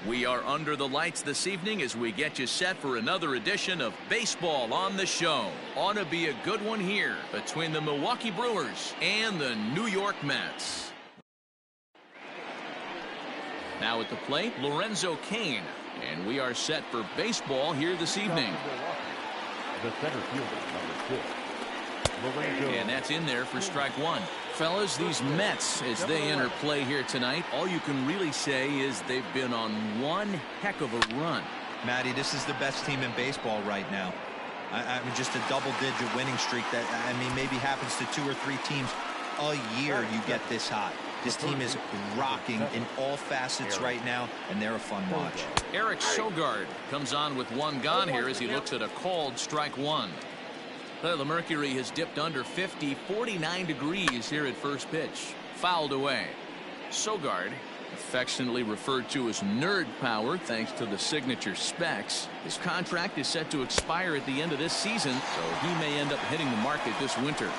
We are under the lights this evening as we get you set for another edition of Baseball on the Show. Ought to be a good one here between the Milwaukee Brewers and the New York Mets. Now at the plate, Lorenzo Cain. And we are set for baseball here this evening. The center fielder, number 6. And that's in there for strike one. Fellas, these Mets, as they enter play here tonight, all you can really say is they've been on one heck of a run. Matty, this is the best team in baseball right now. I mean, just a double-digit winning streak that, I mean, maybe happens to 2 or 3 teams a year you get this hot. This team is rocking in all facets right now, and they're a fun watch. Eric Sogard comes on with one gone here as he looks at a called strike one. Well, the mercury has dipped under 50, 49 degrees here at first pitch. Fouled away. Sogard, affectionately referred to as nerd power thanks to the signature specs. His contract is set to expire at the end of this season, so he may end up hitting the market this winter.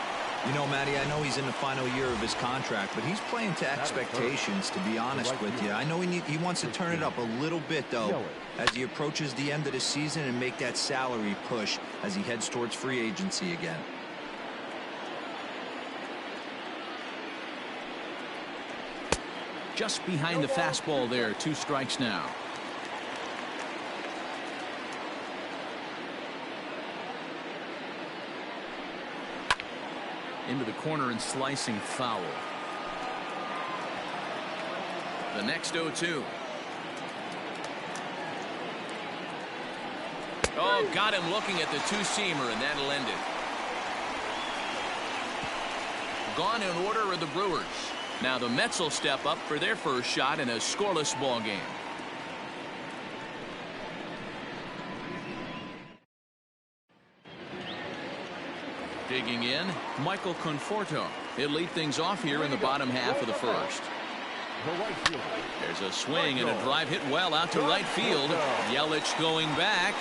You know, Matty, I know he's in the final year of his contract, but he's playing to expectations, to be honest with you. I know he wants to turn it up a little bit, though, as he approaches the end of the season and make that salary push as he heads towards free agency again. Just behind the fastball there, 2 strikes now. Into the corner and slicing foul. The next 0-2. Oh, got him looking at the two-seamer, and that'll end it. Gone in order are the Brewers. Now the Mets will step up for their first shot in a scoreless ball game. Digging in, Michael Conforto. He'll lead things off here in the bottom half of the first. There's a swing and a drive hit well out to right field. Yelich going back.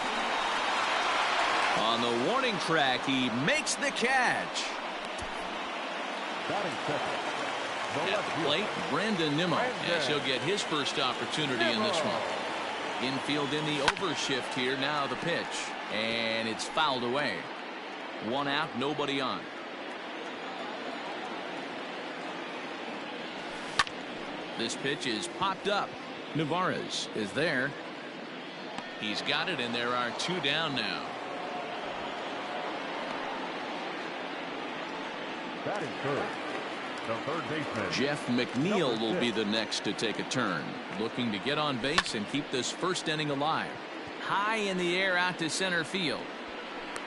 On the warning track, he makes the catch. At the plate, Brandon Nimmo, as he'll get his first opportunity in this one. Infield in the overshift here. Now the pitch, and it's fouled away. 1 out, nobody on. This pitch is popped up. Navarez is there. He's got it, and there are 2 down now. Batting third, the third baseman, Jeff McNeil will be the next to take a turn, looking to get on base and keep this first inning alive. High in the air out to center field.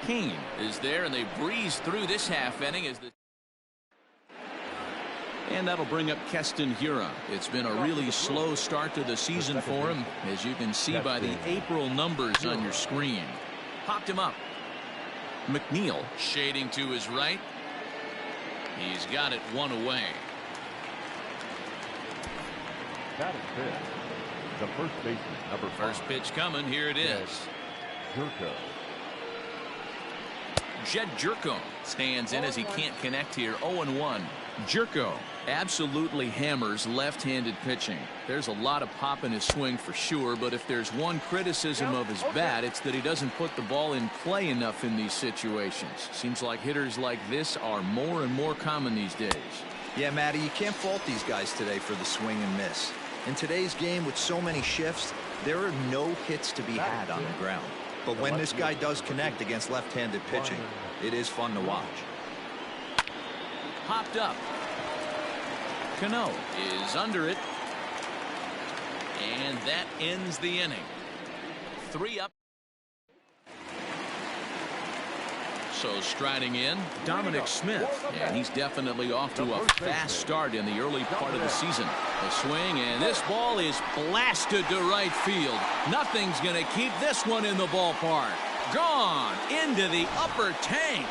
Cain is there, and they breeze through this half inning as the and that'll bring up Keston Hiura. It's been a really slow start to the season for him, as you can see by the April numbers on your screen. Popped him up. McNeil shading to his right. He's got it 1 away. batting fifth, the first baseman, number 5. First pitch coming. Here it is. Jerko. Jed Jerko stands in as he can't connect here. 0-1. Jerko absolutely hammers left-handed pitching. There's a lot of pop in his swing for sure, but if there's one criticism of his bat, it's that he doesn't put the ball in play enough in these situations. Seems like hitters like this are more and more common these days. Yeah, Matty, you can't fault these guys today for the swing and miss. In today's game with so many shifts, there are no hits to be had on the ground. But when this guy does connect against left-handed pitching, it is fun to watch. Popped up. Cano is under it. And that ends the inning. 3 up. So striding in, Dominic Smith, and he's definitely off to a fast start in the early part of the season. A swing, and this ball is blasted to right field. Nothing's going to keep this one in the ballpark. Gone into the upper tank.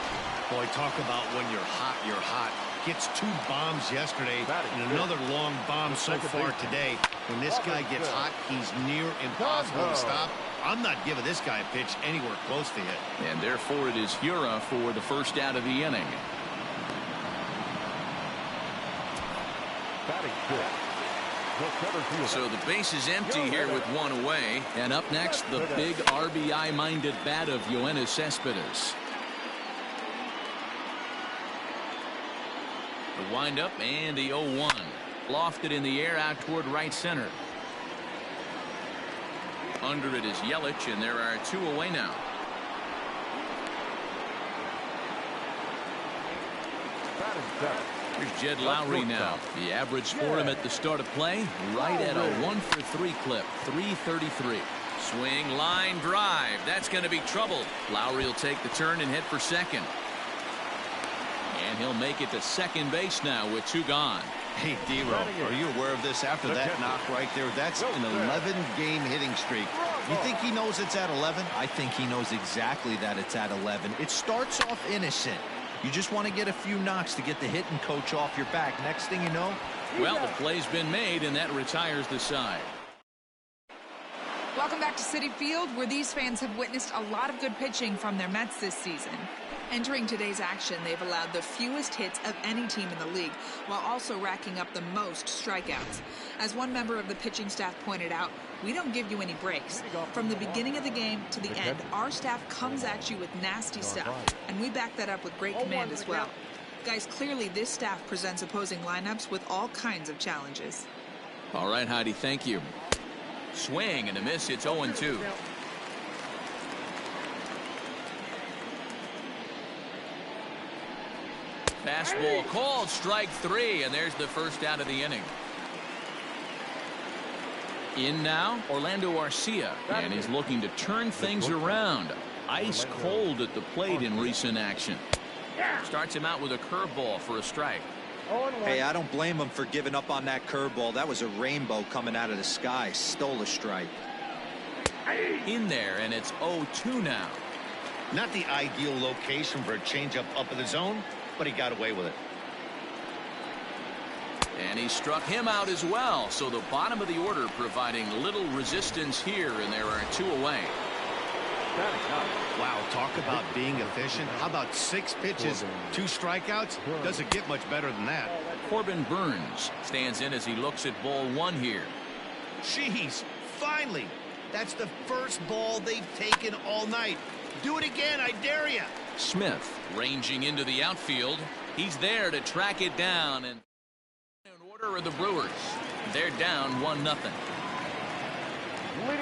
Boy, talk about when you're hot, you're hot. Gets 2 bombs yesterday and another long bomb so far today. When this guy gets hot, he's near impossible to stop. I'm not giving this guy a pitch anywhere close to hit. And therefore it is Hiura for the first out of the inning. Batting fifth, So the base is empty here with one away. And up next, the big RBI-minded bat of Yoenis Cespedes. The windup and the 0-1. Lofted in the air out toward right center. Under it is Yelich, and there are two away now. Here's Jed Lowry now. The average for him at the start of play, right at a 1-for-3 clip, 333. Swing, line drive. That's going to be trouble. Lowry will take the turn and head for second. And he'll make it to second base now with two gone. Hey, D-Row, are you aware of this? After that knock right there, that's an 11-game hitting streak. You think he knows it's at 11? I think he knows exactly that it's at 11. It starts off innocent. You just want to get a few knocks to get the hitting coach off your back. Next thing you know. Well, the play's been made, and that retires the side. Welcome back to Citi Field, where these fans have witnessed a lot of good pitching from their Mets this season. Entering today's action, they've allowed the fewest hits of any team in the league, while also racking up the most strikeouts. As one member of the pitching staff pointed out, we don't give you any breaks. From the beginning of the game to the end, our staff comes at you with nasty stuff, and we back that up with great command as well. Guys, clearly this staff presents opposing lineups with all kinds of challenges. All right, Heidi, thank you. Swing and a miss. It's 0-2. Fastball called, strike three, and there's the first out of the inning. In now, Orlando Arcia, and he's looking to turn things around. Ice cold at the plate in recent action. Starts him out with a curveball for a strike. Hey, I don't blame him for giving up on that curveball. That was a rainbow coming out of the sky. Stole a strike. In there, and it's 0-2 now. Not the ideal location for a changeup up in the zone, but he got away with it. And he struck him out as well. So the bottom of the order providing little resistance here, and there are two away. Wow, talk about being efficient. How about 6 pitches, 2 strikeouts? Doesn't get much better than that. Corbin Burns stands in as he looks at ball one here. Jeez, finally. That's the first ball they've taken all night. Do it again, I dare you. Smith ranging into the outfield. He's there to track it down. And in order of the Brewers, they're down 1-0.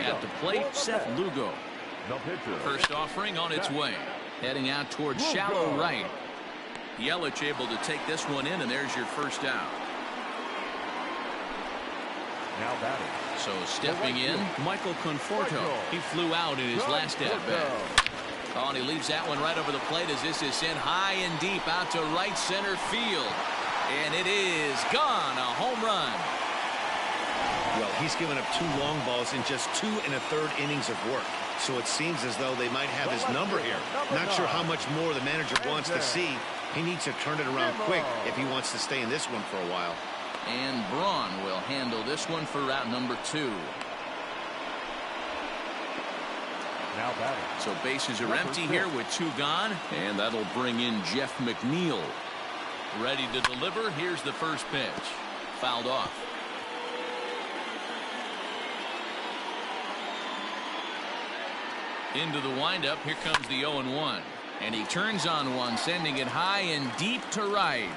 At the plate, Seth Lugo. First offering on its way. Heading out towards shallow right. Yelich able to take this one in, and there's your first out. Now batting. So stepping in, Michael Conforto. He flew out in his last at-bat. Oh, and he leaves that one right over the plate as this is sent high and deep out to right center field. And it is gone. A home run. Well, he's given up 2 long balls in just 2 1/3 innings of work. So it seems as though they might have his number here. Not sure how much more the manager wants to see. He needs to turn it around quick if he wants to stay in this one for a while. And Braun will handle this one for route number 2. Now batting. So bases are empty here with 2 gone, and that'll bring in Jeff McNeil. Ready to deliver. Here's the first pitch. Fouled off. Into the windup. Here comes the 0-1. And he turns on one, sending it high and deep to right.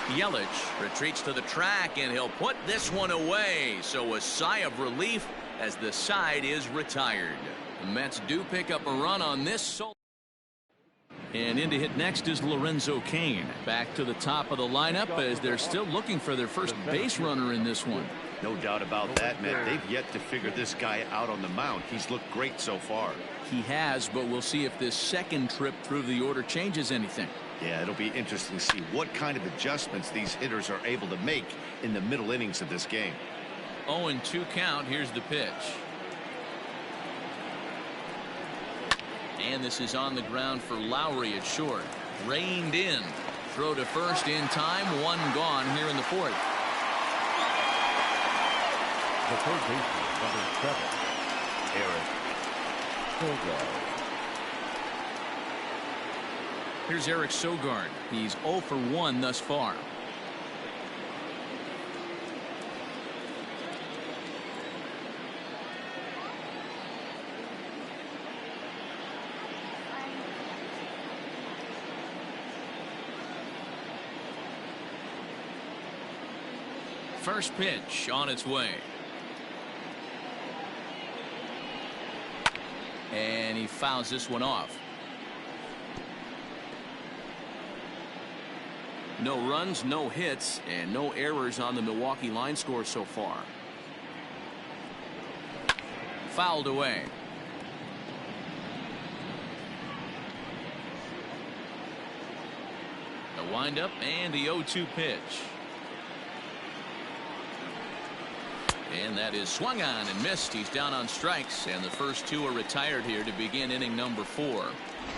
Yelich retreats to the track, and he'll put this one away. So a sigh of relief as the side is retired. The Mets do pick up a run on this. And in to hit next is Lorenzo Cain. Back to the top of the lineup as they're still looking for their first base runner in this one. No doubt about that, Matt. They've yet to figure this guy out on the mound. He's looked great so far. He has, but we'll see if this second trip through the order changes anything. Yeah, it'll be interesting to see what kind of adjustments these hitters are able to make in the middle innings of this game. 0-2 count. Here's the pitch. And this is on the ground for Lowry at short. Reined in. Throw to first in time. 1 gone here in the 4th. The third baseman, number 7, Eric Sogard. Here's Eric Sogard. He's 0 for 1 thus far. First pitch on its way. And he fouls this one off. No runs, no hits, and no errors on the Milwaukee line score so far. Fouled away. The windup and the 0-2 pitch. And that is swung on and missed. He's down on strikes, and the first two are retired here to begin inning number 4.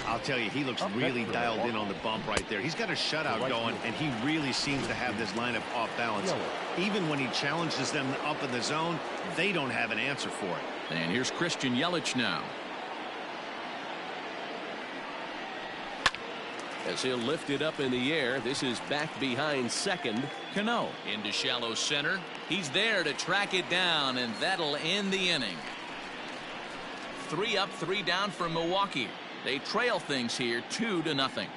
I'll tell you, he looks really dialed in on the bump right there. He's got a shutout going, and he really seems to have this lineup off balance. Even when he challenges them up in the zone, they don't have an answer for it. And here's Christian Yelich now. As he'll lift it up in the air, this is back behind second. Cano into shallow center. He's there to track it down, and that'll end the inning. 3 up, 3 down for Milwaukee. They trail things here 2-0.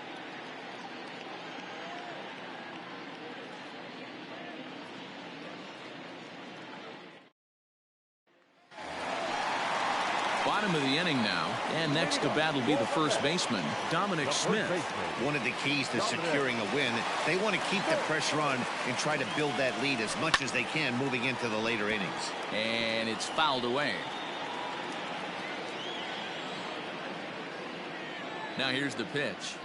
Bottom of the inning now, and next to bat will be the first baseman, Dominic Smith. One of the keys to securing a win, they want to keep the pressure on and try to build that lead as much as they can moving into the later innings. And it's fouled away. Now here's the pitch.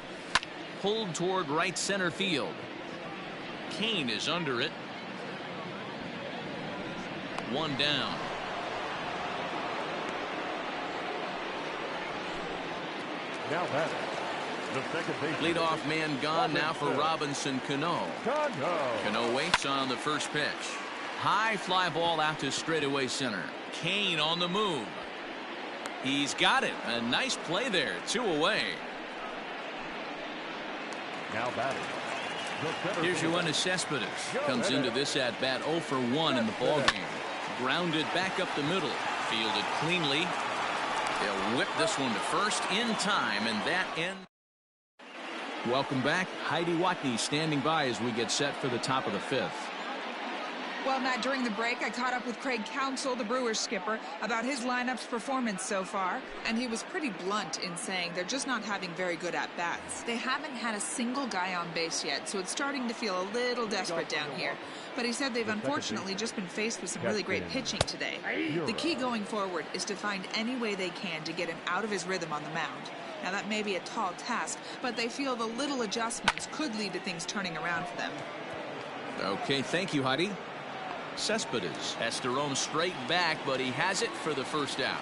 Pulled toward right center field. Kane is under it. 1 down. Now batting, the second baseman. Leadoff man gone now for Robinson Cano. Cano waits on the first pitch. High fly ball out to straightaway center. Kane on the move. He's got it. A nice play there. 2 away. Now batting. Here's Yoenis Cespedes. Comes into this at bat 0 for 1 in the ballgame. Grounded back up the middle. Fielded cleanly. They'll whip this one to first in time, and that ends. Welcome back. Heidi Watney standing by as we get set for the top of the 5th. Well, Matt, during the break, I caught up with Craig Counsell, the Brewers skipper, about his lineup's performance so far, and he was pretty blunt in saying they're just not having very good at-bats. They haven't had a single guy on base yet, so it's starting to feel a little desperate down here. But he said they've unfortunately just been faced with some really great pitching today. The key going forward is to find any way they can to get him out of his rhythm on the mound. Now, that may be a tall task, but they feel the little adjustments could lead to things turning around for them. Okay, thank you, Heidi. Cespedes has to roam straight back, but he has it for the first out.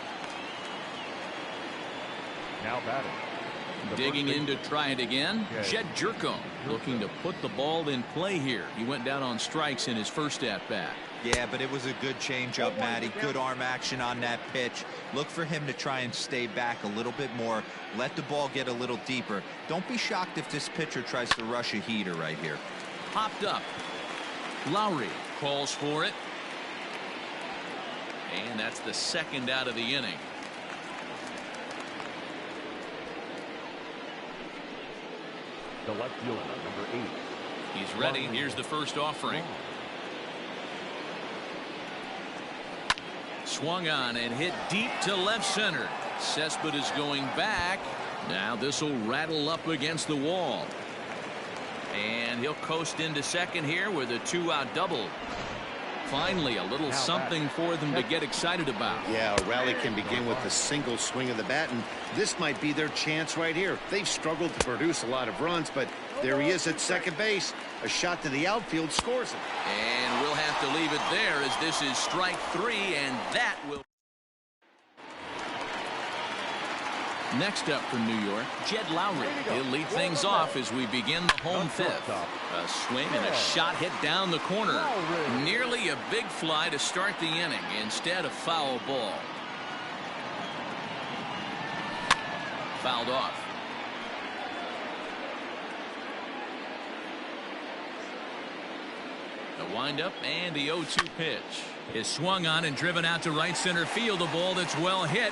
Now batting. Digging in to try it again. Jed Jerko looking to put the ball in play here. He went down on strikes in his first at bat. Yeah, but it was a good changeup, Matty. Good arm action on that pitch. Look for him to try and stay back a little bit more. Let the ball get a little deeper. Don't be shocked if this pitcher tries to rush a heater right here. Popped up. Lowry calls for it. And that's the second out of the inning. The left fielder, number 8. He's ready. Here's the first offering. Swung on and hit deep to left center. Cespedes going back. Now this will rattle up against the wall. And he'll coast into second here with a 2-out double. Finally, a little something for them to get excited about. Yeah, a rally can begin with a single swing of the bat, and this might be their chance right here. They've struggled to produce a lot of runs, but there he is at second base. A shot to the outfield scores it. And we'll have to leave it there as this is strike 3, and that will. Next up from New York, Jed Lowry. He'll lead things off as we begin the home 5th. A swing and a shot hit down the corner. Nearly a big fly to start the inning. Instead, a foul ball. Fouled off. The windup and the 0-2 pitch is swung on and driven out to right center field. A ball that's well hit.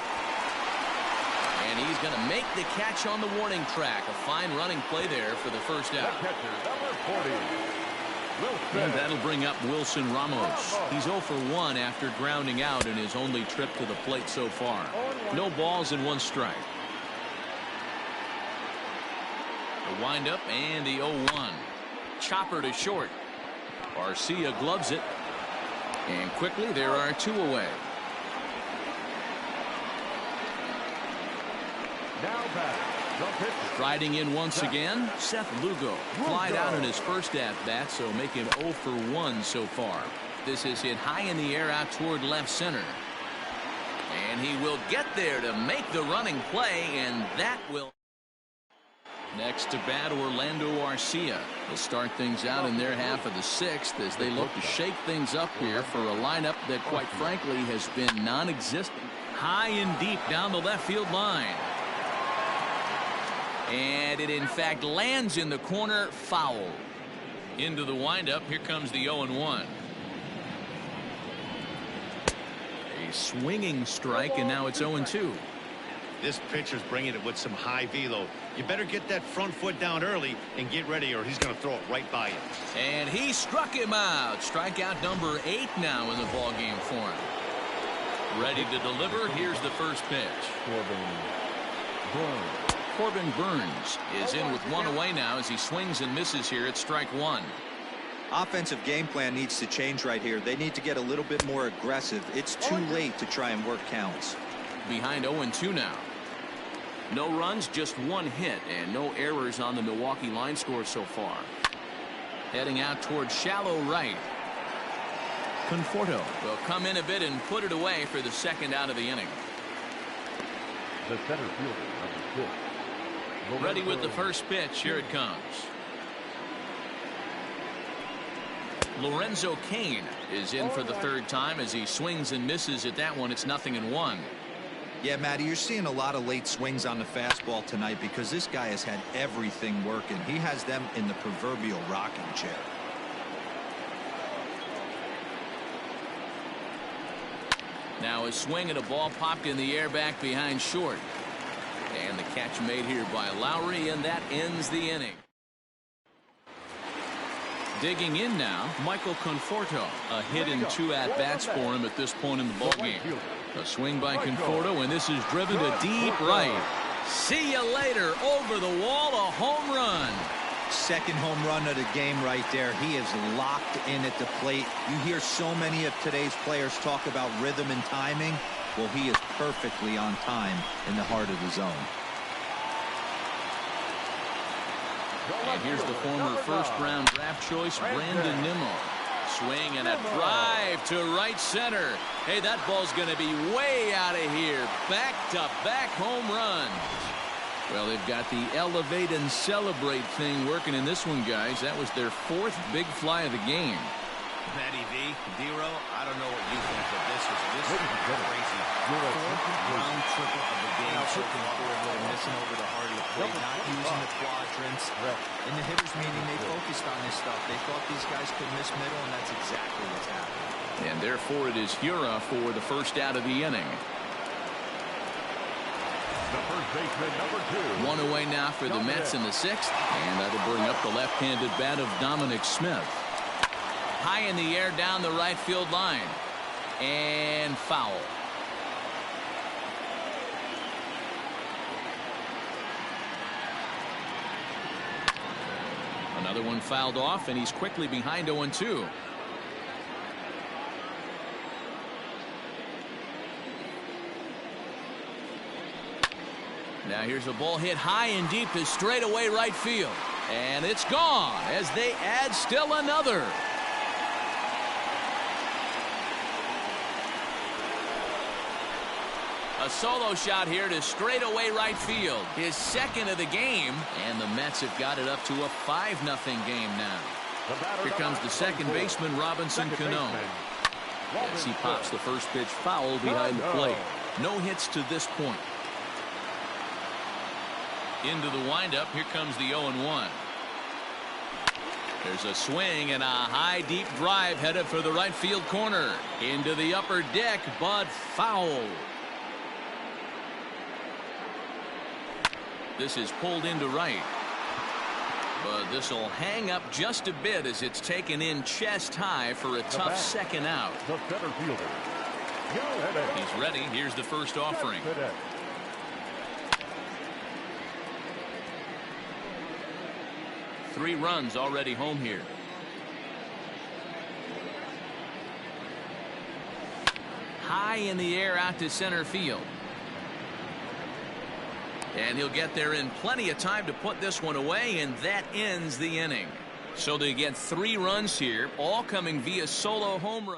And he's going to make the catch on the warning track. A fine running play there for the first out. And that'll bring up Wilson Ramos. He's 0 for 1 after grounding out in his only trip to the plate so far. No balls and 1 strike. The windup and the 0-1. Chopper to short. Garcia gloves it. And quickly there are 2 away. Now batting, the pitcher. Striding in once again, Seth Lugo. Flied out in his first at-bat, so make him 0 for 1 so far. This is hit high in the air out toward left center. And he will get there to make the running play, and that will... Next to bat, Orlando Arcia. They'll start things out in their half of the 6th as they look to shake things up here for a lineup that, quite frankly, has been non-existent. High and deep down the left field line. And it, in fact, lands in the corner, foul. Into the windup, here comes the 0-1. A swinging strike, and now it's 0-2. This pitcher's bringing it with some high velo. You better get that front foot down early and get ready, or he's going to throw it right by you. And he struck him out. Strikeout number 8 now in the ballgame for him. Ready to deliver. Here's the first pitch. Corbin Burns is in with 1 away now as he swings and misses here at strike 1. Offensive game plan needs to change right here. They need to get a little bit more aggressive. It's too late to try and work counts. Behind 0-2 now. No runs, just 1 hit, and no errors on the Milwaukee line score so far. Heading out towards shallow right. Conforto will come in a bit and put it away for the 2nd out of the inning. The center fielder, number 6. Ready with the first pitch. Here it comes. Lorenzo Cain is in for the 3rd time as he swings and misses at that one. It's 0-1. Yeah, Matty, you're seeing a lot of late swings on the fastball tonight because this guy has had everything working. He has them in the proverbial rocking chair. Now a swing and a ball popped in the air back behind short. And the catch made here by Lowry, and that ends the inning. Digging in now, Michael Conforto. A hit and 2 at-bats for him at this point in the ballgame. A swing by Conforto, and this is driven to deep right. See you later. Over the wall, a home run. 2nd home run of the game right there. He is locked in at the plate. You hear so many of today's players talk about rhythm and timing. Well, he is perfectly on time in the heart of the zone. And here's the former first-round draft choice, Brandon Nimmo. Swing and a drive to right center. Hey, that ball's going to be way out of here. Back-to-back home runs. Well, they've got the elevate and celebrate thing working in this one, guys. That was their 4th big fly of the game. Matty V, D-Row, I don't know what you think, but this is crazy. 4th round triple of the game. Circling forward, really missing over the heart of the plate, not using the quadrants. In the hitters meeting, they focused on this stuff. They thought these guys could miss middle, and that's exactly what's happening. And therefore, it is Hura for the 1st out of the inning. The first baseman, number 2. 1 away now for the Mets in the 6th, and that'll bring up the left-handed bat of Dominic Smith. High in the air down the right field line, and foul. Another one fouled off, and he's quickly behind 0-2. Now here's a ball hit high and deep to straightaway right field. And it's gone as they add still another. A solo shot here to straightaway right field. His 2nd of the game. And the Mets have got it up to a 5-0 game now. Here comes the 2nd baseman, Robinson Cano. As he pops the first pitch foul behind the plate. No hits to this point. Into the windup, here comes the 0-1. There's a swing and a high deep drive headed for the right field corner. Into the upper deck, but foul. This is pulled into right. But this will hang up just a bit as it's taken in chest high for a tough second out. The center fielder. He's ready. Here's the first offering. 3 runs already home here. High in the air out to center field. And he'll get there in plenty of time to put this one away, and that ends the inning. So they get 3 runs here, all coming via solo home run.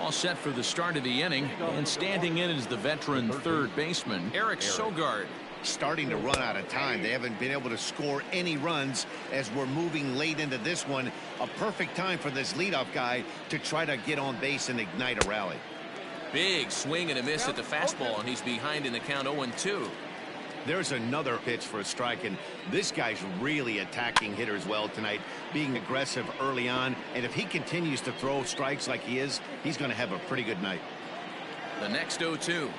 All set for the start of the inning, and standing in is the veteran third baseman, Eric Sogard. Starting to run out of time. They haven't been able to score any runs as we're moving late into this one. A perfect time for this leadoff guy to try to get on base and ignite a rally. Big swing and a miss at the fastball, and he's behind in the count 0-2. There's another pitch for a strike, and this guy's really attacking hitters well tonight, being aggressive early on, and if he continues to throw strikes like he is, he's going to have a pretty good night. The next 0-2.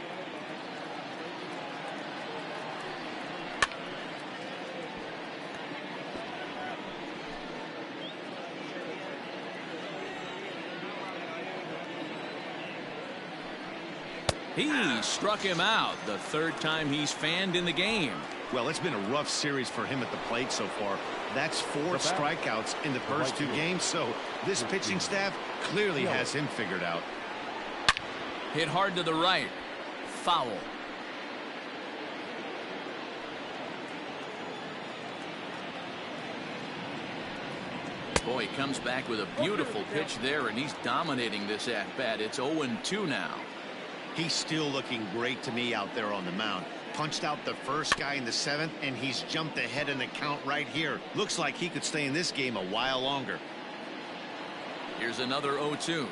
He struck him out, the third time he's fanned in the game. Well, it's been a rough series for him at the plate so far. That's 4 strikeouts in the first 2 games, so this pitching staff clearly has him figured out. Hit hard to the right. Foul. Boy, he comes back with a beautiful pitch there, and he's dominating this at-bat. It's 0-2 now. He's still looking great to me out there on the mound. Punched out the first guy in the 7th, and he's jumped ahead in the count right here. Looks like he could stay in this game a while longer. Here's another 0-2.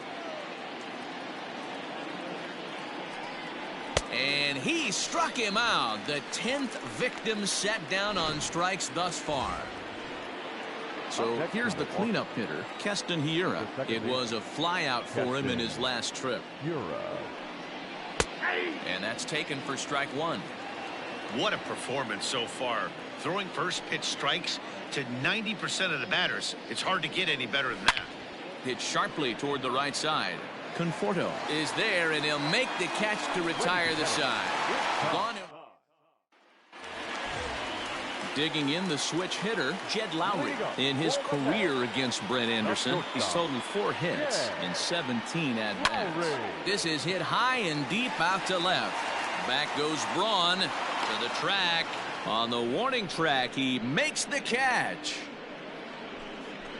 And he struck him out. The 10th victim set down on strikes thus far. So here's the cleanup hitter, Keston Hiura. It was a flyout for him in his last trip. And that's taken for strike 1. What a performance so far. Throwing first pitch strikes to 90% of the batters. It's hard to get any better than that. Hit sharply toward the right side. Conforto is there, and he'll make the catch to retire the side. Gone. Digging in the switch hitter, Jed Lowry. In his career against Brett Anderson, he's totaled 4 hits in 17 at-bats. This is hit high and deep out to left. Back goes Braun to the track. On the warning track, he makes the catch.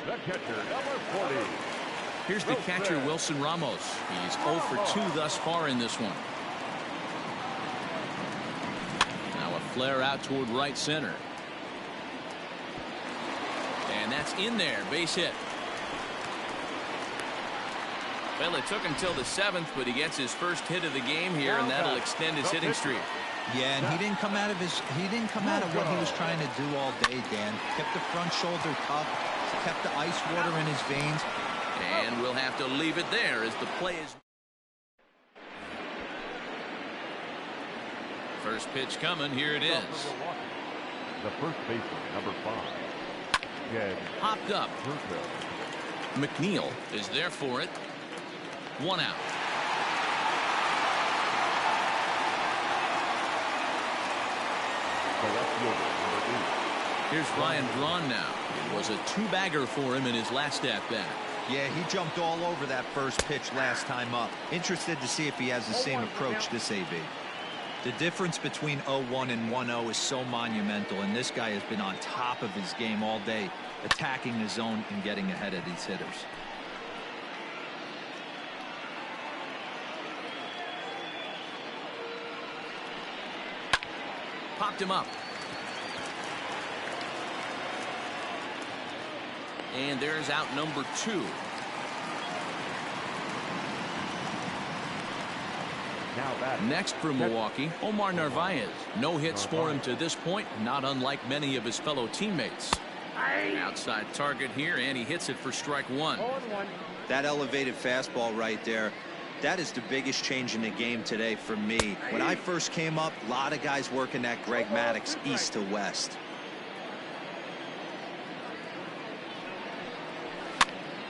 The catcher, number 40. Here's the catcher, Wilson Ramos. He's 0 for 2 thus far in this one. Now a flare out toward right center. And that's in there, base hit. Well, it took until the 7th, but he gets his first hit of the game here, and that'll extend his hitting streak. Yeah, and he didn't come out of what he was trying to do all day, Dan. Kept the front shoulder up, kept the ice water in his veins. And we'll have to leave it there as the play is. First pitch coming, here it is. The first baseman, number 5. Hopped up. McNeil is there for it. 1 out. Here's Ryan Braun now. It was a 2-bagger for him in his last at-bat. Yeah, he jumped all over that first pitch last time up. Interested to see if he has the same approach this AB. The difference between 0-1 and 1-0 is so monumental, and this guy has been on top of his game all day, attacking the zone and getting ahead of these hitters. Popped him up. And there's out number 2. Next for Milwaukee, Omar Narvaez. No hits for him to this point, not unlike many of his fellow teammates. Outside target here, and he hits it for strike 1. That elevated fastball right there. That is the biggest change in the game today for me. When I first came up, a lot of guys working that Greg Maddux east to west.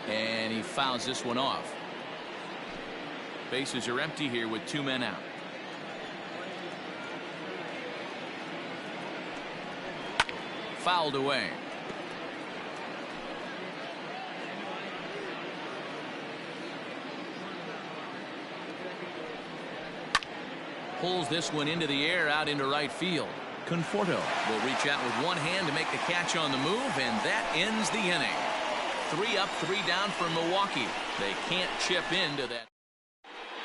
And he fouls this one off. Bases are empty here with 2 men out. Fouled away. Pulls this one into the air out into right field. Conforto will reach out with one hand to make the catch on the move, and that ends the inning. 3 up, 3 down for Milwaukee. They can't chip into that.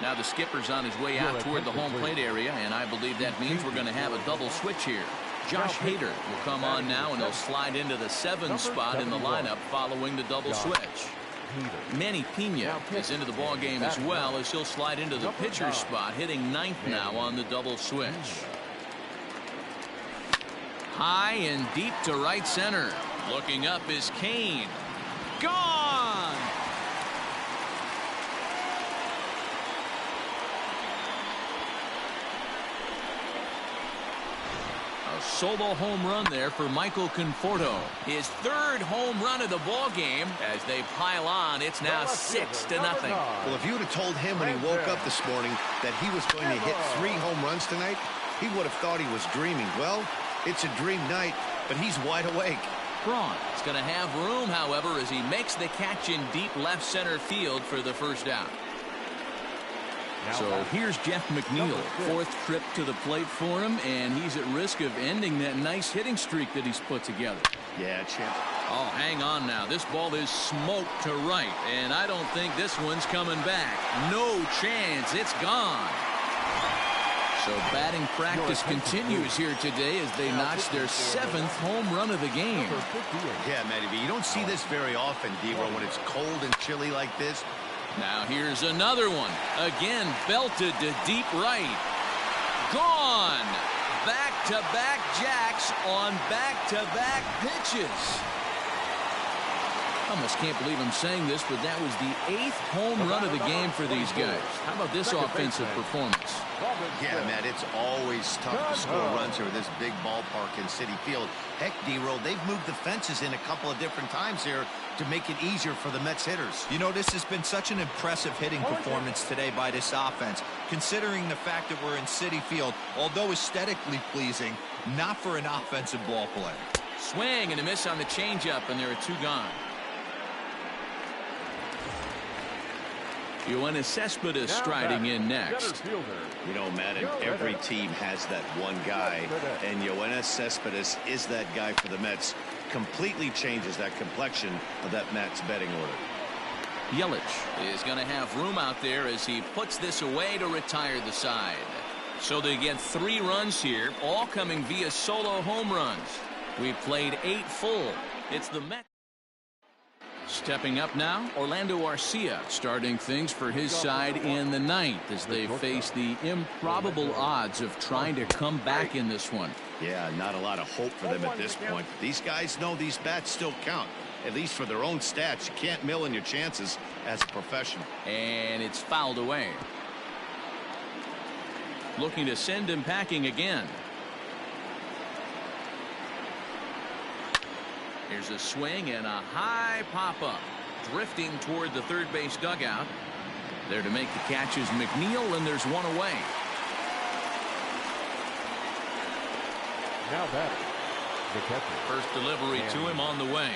Now the skipper's on his way out toward the home plate area, and I believe that means we're going to have a double switch here. Josh Hader will come on now, and he'll slide into the 7th spot in the lineup following the double switch. Manny Pena is into the ball game as well, as he'll slide into the pitcher's spot, hitting 9th now on the double switch. High and deep to right center. Looking up is Kane. Gone! A solo home run there for Michael Conforto. His 3rd home run of the ball game. As they pile on, it's now 6-0. Well, if you would have told him when he woke up this morning that he was going to hit 3 home runs tonight, he would have thought he was dreaming. Well, it's a dream night, but he's wide awake. Braun is going to have room, however, as he makes the catch in deep left center field for the first out. So here's Jeff McNeil, 4th trip to the plate for him, and he's at risk of ending that nice hitting streak that he's put together. Yeah, champ. Oh, hang on now. This ball is smoked to right, and I don't think this one's coming back. No chance. It's gone. So batting practice continues here today as they notch their 7th home run of the game. Yeah, Matty B, you don't see this very often, D-Roll, when it's cold and chilly like this. Now here's another one. Again, belted to deep right. Gone. Back-to-back jacks on back-to-back pitches. I almost can't believe I'm saying this, but that was the 8th home run of the game for these guys. How about this offensive performance? Yeah, Matt, it's always tough to score runs here at this big ballpark in Citi Field. Heck, D-Roll, they've moved the fences in a couple of different times here to make it easier for the Mets hitters. You know, this has been such an impressive hitting performance today by this offense, considering the fact that we're in Citi Field, although aesthetically pleasing, not for an offensive ball player. Swing and a miss on the changeup, and there are 2 gone. Yoenis Cespedes striding in next. You know, Madden, every team has that one guy, and Yoenis Cespedes is that guy for the Mets. Completely changes that complexion of that Mets betting order. Yelich is going to have room out there as he puts this away to retire the side. So they get 3 runs here, all coming via solo home runs. We've played 8 full. It's the Mets. Stepping up now, Orlando Arcia starting things for his side in the 9th as they face the improbable odds of trying to come back in this one. Yeah, not a lot of hope for them at this point. These guys know these bats still count, at least for their own stats. You can't mill in your chances as a professional. And it's fouled away. Looking to send him packing again. Here's a swing and a high pop-up. Drifting toward the 3rd base dugout. There to make the catch is McNeil, and there's 1 away. Now that the catcher. First delivery to him on the way.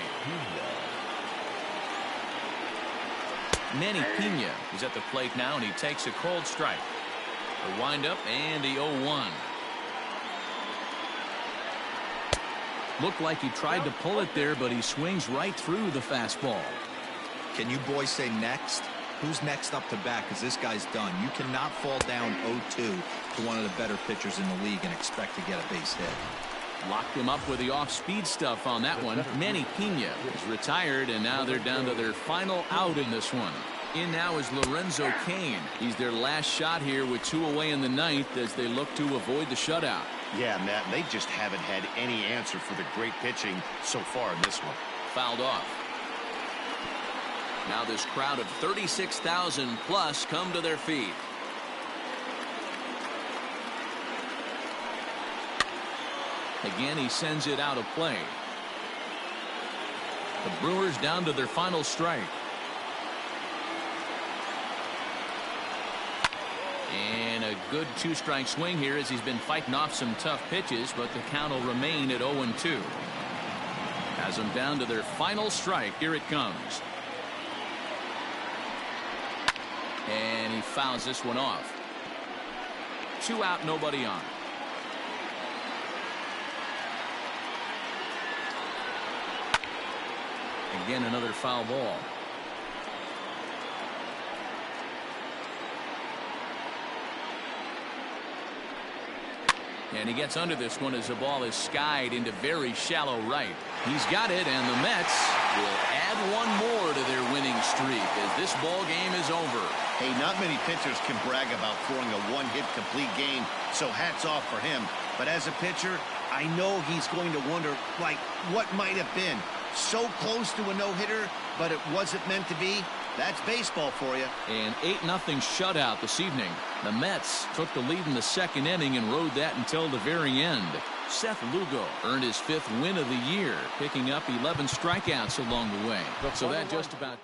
Manny Pena is at the plate now, and he takes a cold strike. A windup and the 0-1. Looked like he tried to pull it there, but he swings right through the fastball. Can you boys say next? Who's next up to bat? Because this guy's done. You cannot fall down 0-2 to one of the better pitchers in the league and expect to get a base hit. Locked him up with the off-speed stuff on that one. Manny Pena is retired, and now they're down to their final out in this one. In now is Lorenzo Cain. He's their last shot here with 2 away in the 9th as they look to avoid the shutout. Yeah, Matt, they just haven't had any answer for the great pitching so far in this one. Fouled off. Now this crowd of 36,000 plus come to their feet. Again, he sends it out of play. The Brewers down to their final strike. And a good two-strike swing here as he's been fighting off some tough pitches, but the count will remain at 0-2. Has them down to their final strike. Here it comes. And he fouls this one off. 2 out, nobody on. Again, another foul ball. And he gets under this one as the ball is skied into very shallow right. He's got it, and the Mets will add one more to their winning streak as this ball game is over. Hey, not many pitchers can brag about throwing a one-hit complete game, so hats off for him. But as a pitcher, I know he's going to wonder, like, what might have been. So close to a no-hitter, but it wasn't meant to be. That's baseball for you. An 8-0 shutout this evening. The Mets took the lead in the second inning and rode that until the very end. Seth Lugo earned his 5th win of the year, picking up 11 strikeouts along the way. So that just about...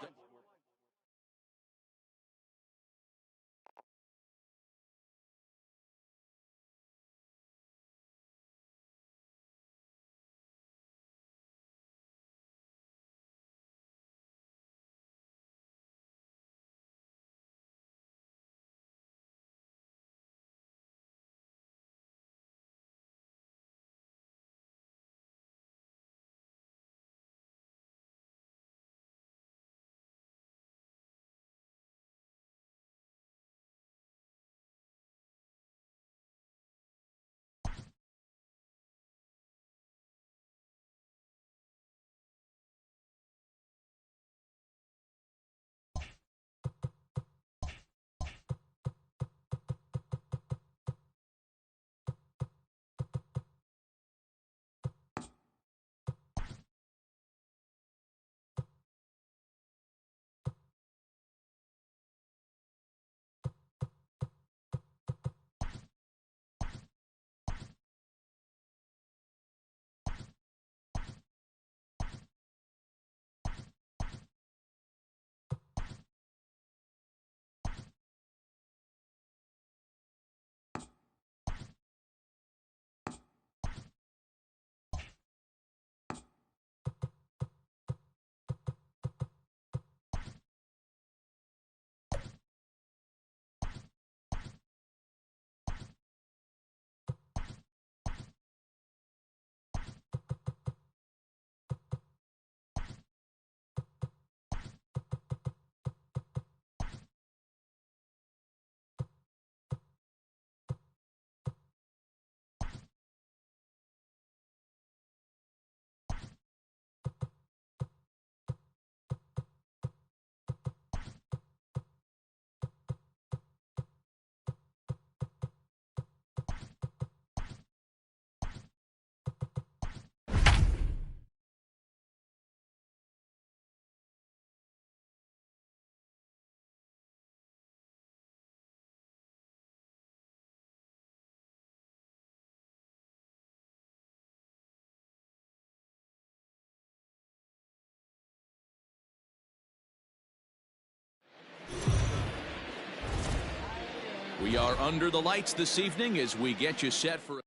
We are under the lights this evening as we get you set for...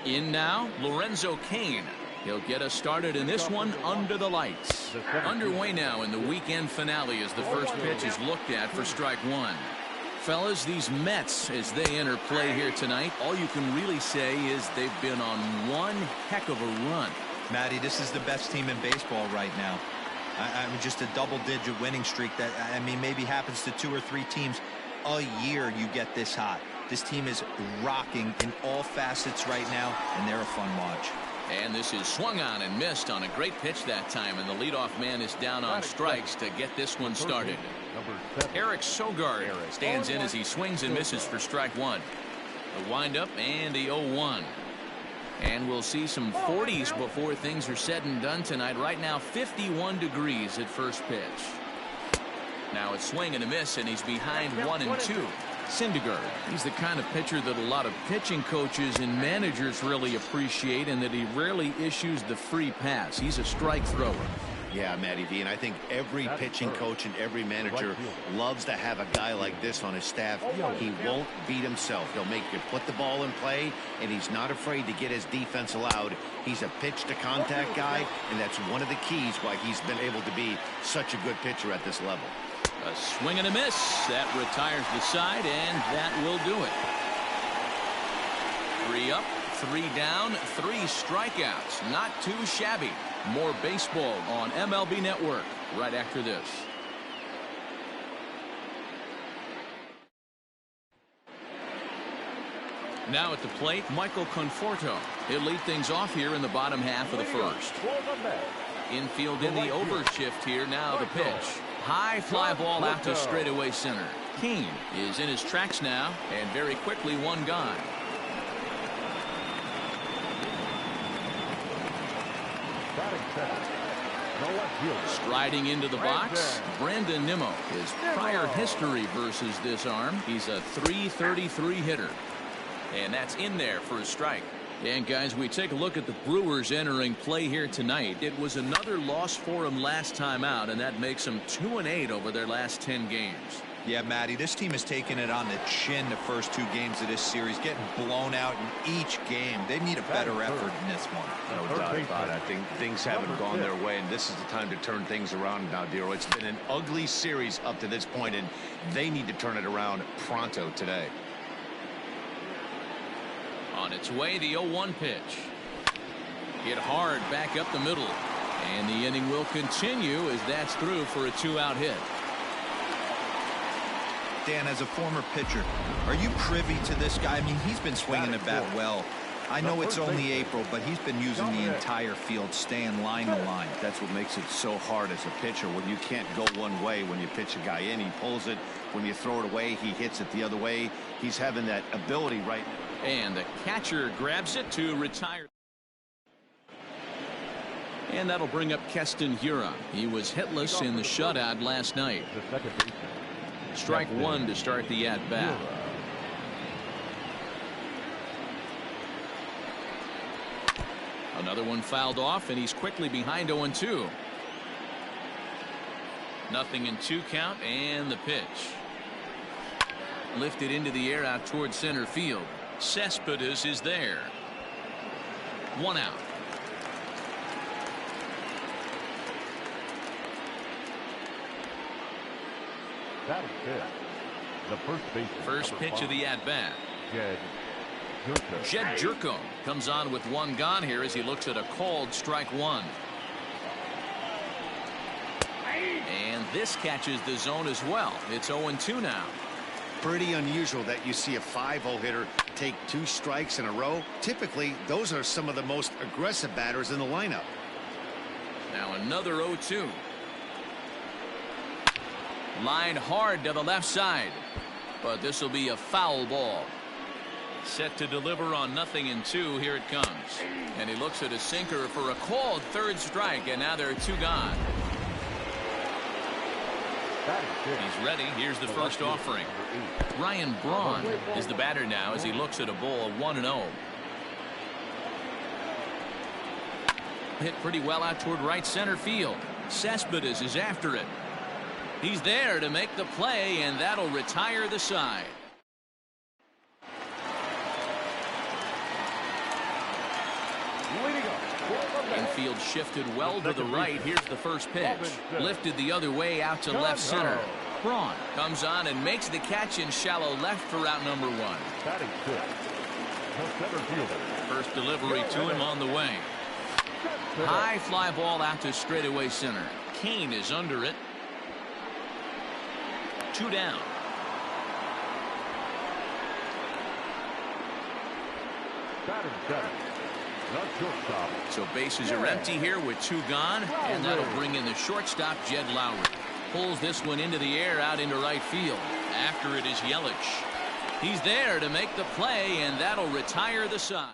In now, Lorenzo Cain. He'll get us started in this one under the lights. Underway now in the weekend finale as the first pitch is looked at for strike one. Fellas, these Mets, as they enter play here tonight, all you can really say is they've been on one heck of a run. Matty, this is the best team in baseball right now. I mean, just a double-digit winning streak that, I mean, maybe happens to 2 or 3 teams a year you get this hot. This team is rocking in all facets right now, and they're a fun watch. And this is swung on and missed on a great pitch that time, and the leadoff man is down on strikes to get this one started. Eric Sogard stands in as he swings and misses for strike one. The windup and the 0-1. And we'll see some 40s before things are said and done tonight. Right now 51 degrees at first pitch. Now it's swing and a miss, and he's behind 1-2. Syndergaard, he's the kind of pitcher that a lot of pitching coaches and managers really appreciate, and that he rarely issues the free pass. He's a strike thrower. Yeah, Matty V, and I think every pitching coach and every manager loves to have a guy like this on his staff. He won't beat himself. He'll make you put the ball in play, and he's not afraid to get his defense allowed. He's a pitch-to-contact guy, and that's one of the keys why he's been able to be such a good pitcher at this level. A swing and a miss. That retires the side, and that will do it. 3 up, 3 down, 3 strikeouts. Not too shabby. More baseball on MLB Network right after this. Now at the plate, Michael Conforto. He'll lead things off here in the bottom half of the first. Infield in the overshift here. Now the pitch. High fly ball out to straightaway center. Kane is in his tracks now, and very quickly 1 gone. Striding into the box, Brandon Nimmo. His prior history versus this arm, he's a .333 hitter. And that's in there for a strike. And guys, we take a look at the Brewers entering play here tonight. It was another loss for them last time out, and that makes them 2-8 over their last 10 games. Yeah, Matty, this team has taken it on the chin the first 2 games of this series, getting blown out in each game. They need a better effort in this one. No doubt about it. I think things haven't gone their way, and this is the time to turn things around now, Dero. It's been an ugly series up to this point, and they need to turn it around pronto today. On its way, the 0-1 pitch. Hit hard back up the middle. And the inning will continue as that's through for a 2-out hit. Dan, as a former pitcher, are you privy to this guy? I mean, he's been swinging the bat well. I know it's only April, but he's been using the entire field, staying line to line. That's what makes it so hard as a pitcher, when you can't go one way. When you pitch a guy in, he pulls it. When you throw it away, he hits it the other way. He's having that ability right now. And the catcher grabs it to retire. And that'll bring up Keston Hiura. He was hitless in the shutout last night. Strike 1 to start the at-bat. Another one fouled off, and he's quickly behind 0-2. 0-2 count, and the pitch. Lifted into the air out towards center field. Cespedes is there. 1 out. The first pitch of the at-bat. Jed Jerko comes on with 1 gone here as he looks at a called strike 1. And this catches the zone as well. It's 0-2 now. Pretty unusual that you see a 5-0 hitter take 2 strikes in a row. Typically, those are some of the most aggressive batters in the lineup. Now another 0-2. Line hard to the left side. But this will be a foul ball. Set to deliver on 0-2. Here it comes. And he looks at a sinker for a called 3rd strike. And now there are 2 gone. He's ready. Here's the first offering. Ryan Braun is the batter now as he looks at a ball 1-0. Hit pretty well out toward right center field. Cespedes is after it. He's there to make the play, and that'll retire the side. Infield shifted well to the right. Here's the first pitch. Lifted the other way out to left center. Braun comes on and makes the catch in shallow left for out number 1. First delivery to him on the way. High fly ball out to straightaway center. Kane is under it. 2 down. So bases are empty here with 2 gone, and that'll bring in the shortstop, Jed Lowry. Pulls this one into the air out into right field. After it is Yelich. He's there to make the play, and that'll retire the side.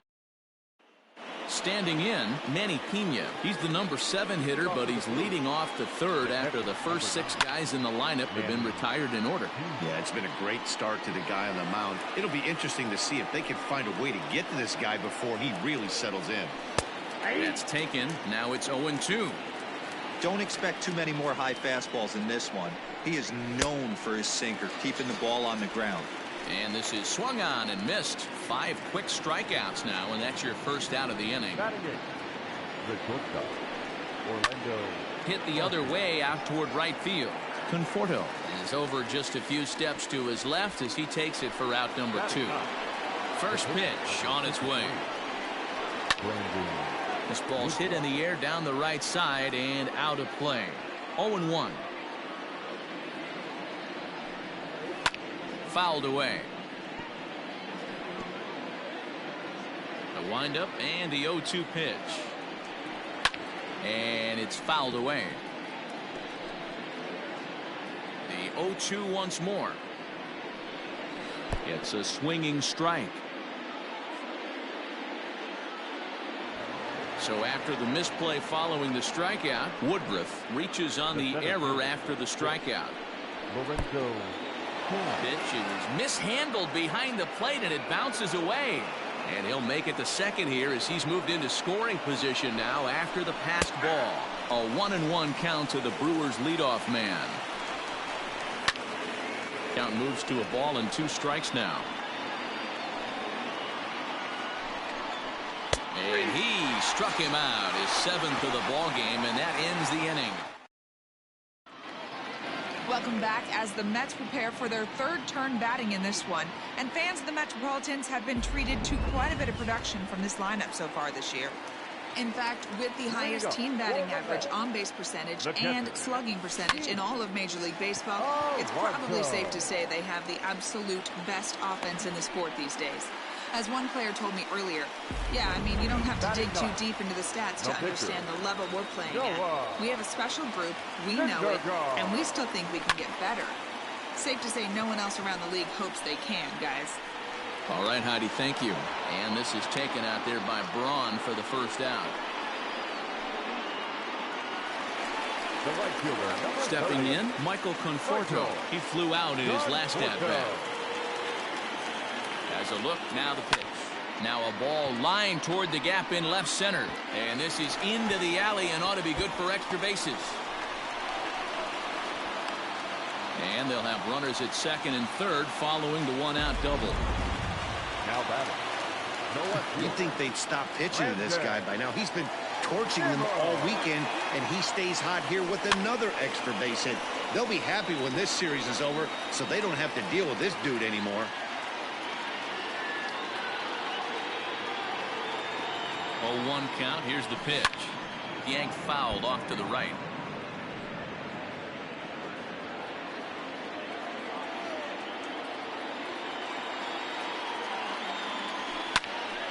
Standing in, Manny Pena. He's the number 7 hitter, but he's leading off the third after the first 6 guys in the lineup have been retired in order. Yeah, it's been a great start to the guy on the mound. It'll be interesting to see if they can find a way to get to this guy before he really settles in. That's taken. Now it's 0-2. Don't expect too many more high fastballs in this one. He is known for his sinker, keeping the ball on the ground. And this is swung on and missed. 5 quick strikeouts now, and that's your first out of the inning. The shortstop, Orlando. Hit the other way out toward right field. Conforto is over just a few steps to his left as he takes it for out number 2. First pitch on its way. This ball's hit in the air down the right side and out of play. 0-1. Fouled away. The windup and the 0-2 pitch. And it's fouled away. The 0-2 once more. It's a swinging strike. So after the misplay following the strikeout, Woodruff reaches on the error after the strikeout. Pitch is mishandled behind the plate and it bounces away. And he'll make it to second here as he's moved into scoring position now after the passed ball. A 1-1 count to the Brewers leadoff man. Count moves to a ball and 2 strikes now. And he struck him out, his 7th of the ball game, and that ends the inning. Welcome back as the Mets prepare for their 3rd turn batting in this one. And fans of the Metropolitans have been treated to quite a bit of production from this lineup so far this year. In fact, with the highest team batting average, on-base percentage, and slugging percentage in all of Major League Baseball, it's probably safe to say they have the absolute best offense in the sport these days. As one player told me earlier, yeah, I mean, you don't have to dig too deep into the stats to understand the level we're playing at. We have a special group, we know it, and we still think we can get better. Safe to say no one else around the league hopes they can, guys. All right, Heidi, thank you. And this is taken out there by Braun for the first out. Stepping in, Michael Conforto. He flew out in his last at-bat. As a look, now the pitch. Now a ball lined toward the gap in left center. And this is into the alley and ought to be good for extra bases. And they'll have runners at second and third following the 1-out double. Now batting. You'd think they'd stop pitching to this guy by now. He's been torching them all weekend, and he stays hot here with another extra base hit. They'll be happy when this series is over, so they don't have to deal with this dude anymore. 0-1 count. Here's the pitch. Yanked fouled off to the right.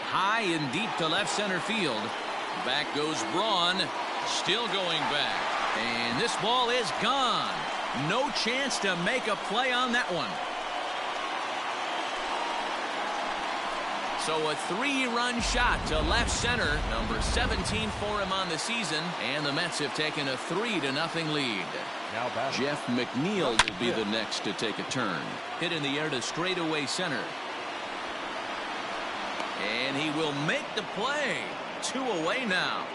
High and deep to left center field. Back goes Braun. Still going back. And this ball is gone. No chance to make a play on that one. So a 3-run shot to left center, number 17 for him on the season, and the Mets have taken a 3-0 lead. Jeff McNeil will be the next to take a turn. Hit in the air to straightaway center. And he will make the play. 2 away now.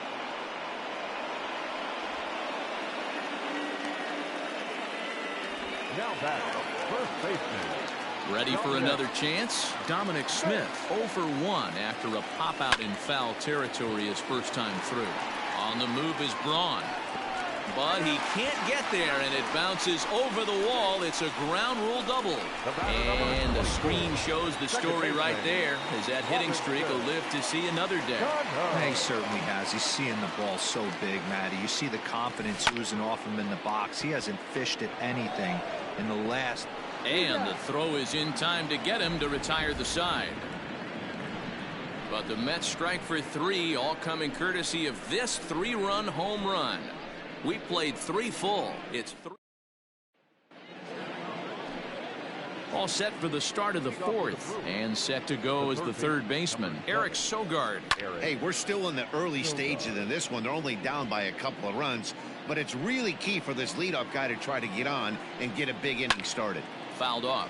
Now back, first baseman. Ready for another chance? Dominic Smith 0 for 1 after a pop-out in foul territory his first time through. On the move is Braun. But he can't get there, and it bounces over the wall. It's a ground rule double. And the screen shows the story right there, as that hitting streak will live to see another day. He certainly has. He's seeing the ball so big, Matty. You see the confidence oozing off him in the box. He hasn't fished at anything in the last. And the throw is in time to get him to retire the side. But the Mets strike for 3, all coming courtesy of this 3-run home run. We played 3 full. It's 3. All set for the start of the fourth, and set to go as the third baseman, Eric Sogard. Hey, we're still in the early stages of this one. They're only down by a couple of runs, but it's really key for this leadoff guy to try to get on and get a big inning started. Fouled off.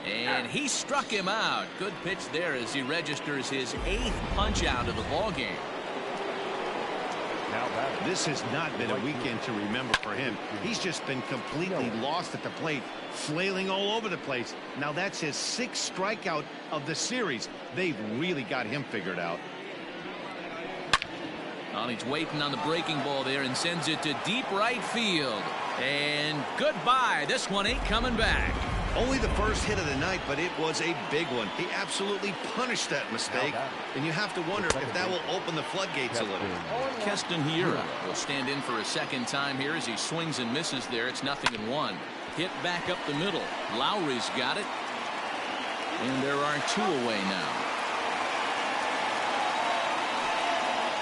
And he struck him out. Good pitch there as he registers his 8th punch out of the ball game. This has not been a weekend to remember for him. He's just been completely lost at the plate, flailing all over the place. Now that's his 6th strikeout of the series. They've really got him figured out. Well, he's waiting on the breaking ball there and sends it to deep right field. And goodbye. This one ain't coming back. Only the first hit of the night, but it was a big one. He absolutely punished that mistake, and you have to wonder if that will open the floodgates a little. Keston Hiura will stand in for a second time here as he swings and misses there. It's 0-1. Hit back up the middle. Lowry's got it. And there are 2 away now.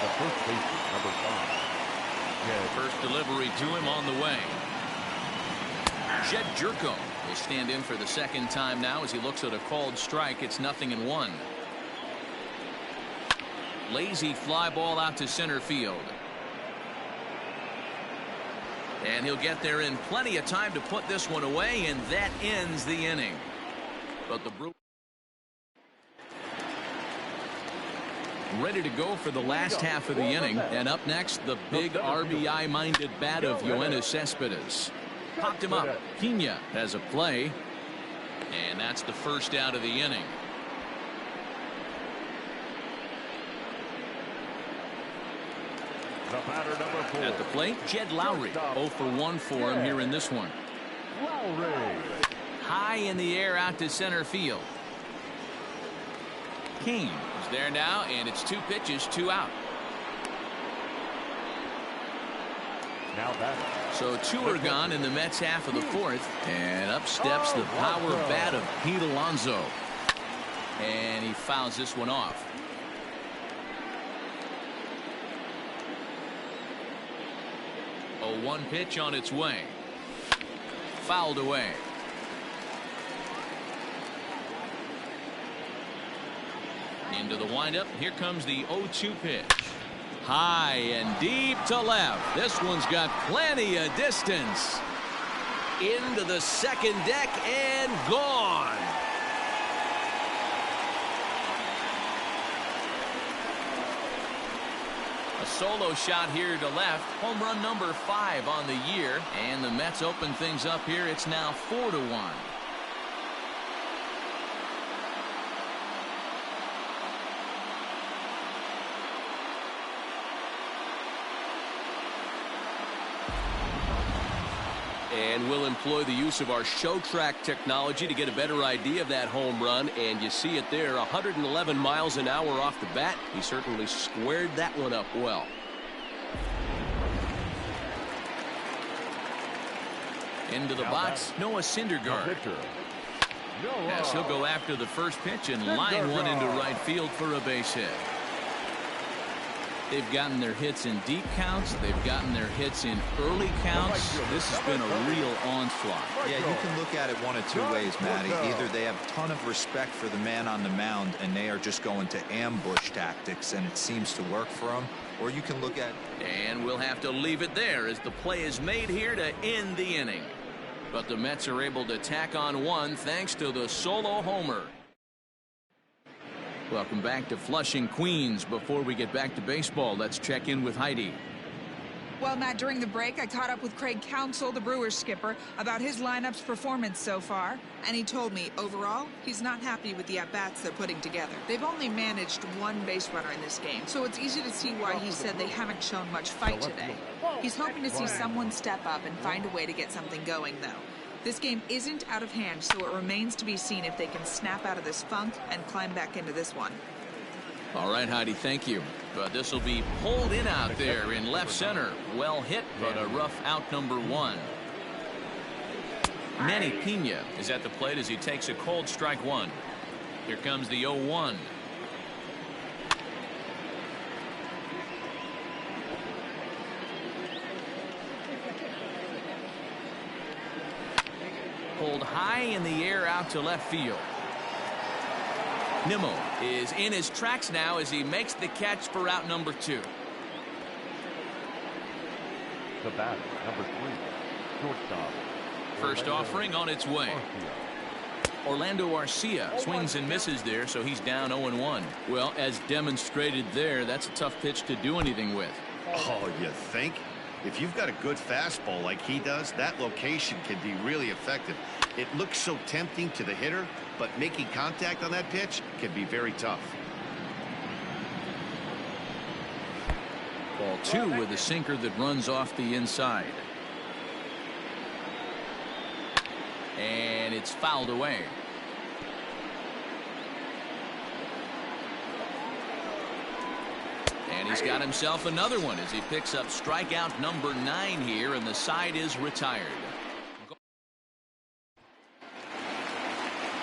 The first baseman, number 5. First delivery to him on the way. Jed Jerko will stand in for the second time now as he looks at a called strike. It's 0-1. Lazy fly ball out to center field. And he'll get there in plenty of time to put this one away, and that ends the inning. But the Brewers ready to go for the last half of the inning. And up next, the big RBI-minded bat of Yoenis Cespedes. Popped him up. Pena has a play. And that's the first out of the inning. The batter, number 4. At the plate, Jed Lowry. 0 for 1 for him here in this one. Lowry. High in the air out to center field. Kane is there now, and it's 2 pitches, 2 out. Now batter. So 2 are gone in the Mets half of the fourth. And up steps the power bat of Pete Alonso. And he fouls this one off. A 1 pitch on its way. Fouled away. Into the windup. Here comes the 0-2 pitch. High and deep to left. This one's got plenty of distance. Into the second deck and gone. A solo shot here to left. Home run number 5 on the year. And the Mets open things up here. It's now 4-1. And we'll employ the use of our show track technology to get a better idea of that home run. And you see it there, 111 miles an hour off the bat. He certainly squared that one up well. Into the box, Noah Syndergaard. Yes, he'll go after the first pitch and line one into right field for a base hit. They've gotten their hits in deep counts. They've gotten their hits in early counts. This has been a real onslaught. Yeah, you can look at it one of 2 ways, Matty. Either they have a ton of respect for the man on the mound and they are just going to ambush tactics and it seems to work for them, or you can look at... And we'll have to leave it there as the play is made here to end the inning. But the Mets are able to tack on 1 thanks to the solo homer. Welcome back to Flushing, Queens. Before we get back to baseball, let's check in with Heidi. Well, Matt, during the break, I caught up with Craig Counsell, the Brewers skipper, about his lineup's performance so far. And he told me, overall, he's not happy with the at-bats they're putting together. They've only managed one base runner in this game, so it's easy to see why he said they haven't shown much fight today. He's hoping to see someone step up and find a way to get something going, though. This game isn't out of hand, so it remains to be seen if they can snap out of this funk and climb back into this one. All right, Heidi, thank you. But this will be pulled in out there in left center. Well hit, but a rough out number 1. Manny Pena is at the plate as he takes a cold strike 1. Here comes the 0-1. Pulled high in the air out to left field. Nimmo is in his tracks now as he makes the catch for out number 2. The batter, number 3, shortstop. First offering on its way. Orlando Arcia swings and misses there, so he's down 0-1. Well, as demonstrated there, that's a tough pitch to do anything with. Oh, you think? If you've got a good fastball like he does, that location can be really effective. It looks so tempting to the hitter, but making contact on that pitch can be very tough. Ball 2 with a sinker that runs off the inside. And it's fouled away. And he's got himself another one as he picks up strikeout number 9 here, and the side is retired.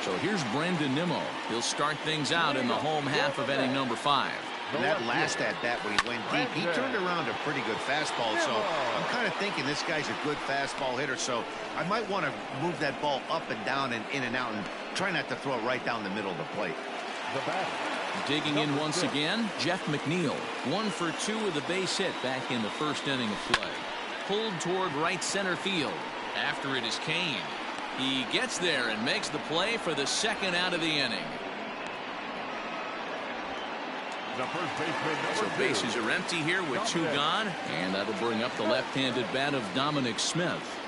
So here's Brendan Nimmo. He'll start things out in the home half of inning number 5. And that last at-bat when he went deep, he turned around a pretty good fastball. So I'm kind of thinking this guy's a good fastball hitter. So I might want to move that ball up and down and in and out and try not to throw it right down the middle of the plate. The batter. Digging in once again, Jeff McNeil. 1 for 2 with a base hit back in the first inning of play. Pulled toward right center field. After it is Kane. He gets there and makes the play for the second out of the inning. The first baseman, So bases are empty here with 2 gone, and that'll bring up the left-handed bat of Dominic Smith.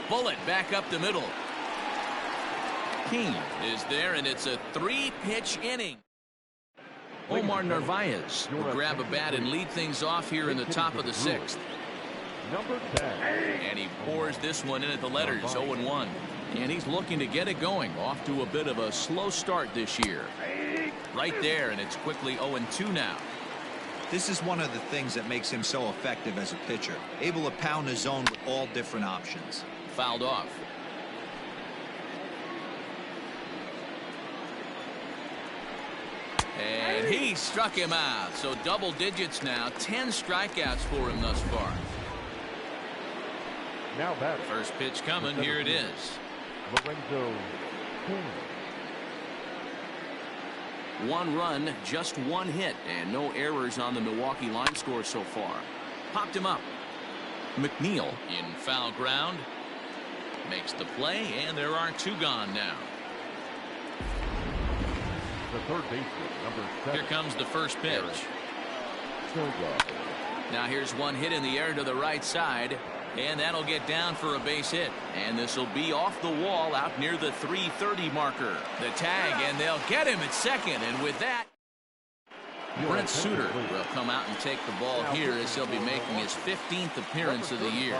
Bullet back up the middle. King is there, and it's a 3-pitch inning. Omar Narvaez will grab a bat and lead things off here in the top of the 6th. number 10. And he pours this one in at the letters, 0-1. And he's looking to get it going. Off to a bit of a slow start this year. Right there, and it's quickly 0-2 now. This is one of the things that makes him so effective as a pitcher. Able to pound the zone with all different options. Fouled off. And he struck him out. So double digits now. 10 strikeouts for him thus far. Now batter. First pitch coming. Here it is. Lorenzo King. 1 run, just 1 hit, and no errors on the Milwaukee line score so far. Popped him up. McNeil in foul ground. Makes the play, and there are 2 gone now. The third baseman, number 7. Here comes the first pitch. Now here's 1 hit in the air to the right side, and that'll get down for a base hit. And this will be off the wall out near the 330 marker. The tag, and they'll get him at second. And with that, Brent Suter will come out and take the ball here as he'll be making his 15th appearance of the year.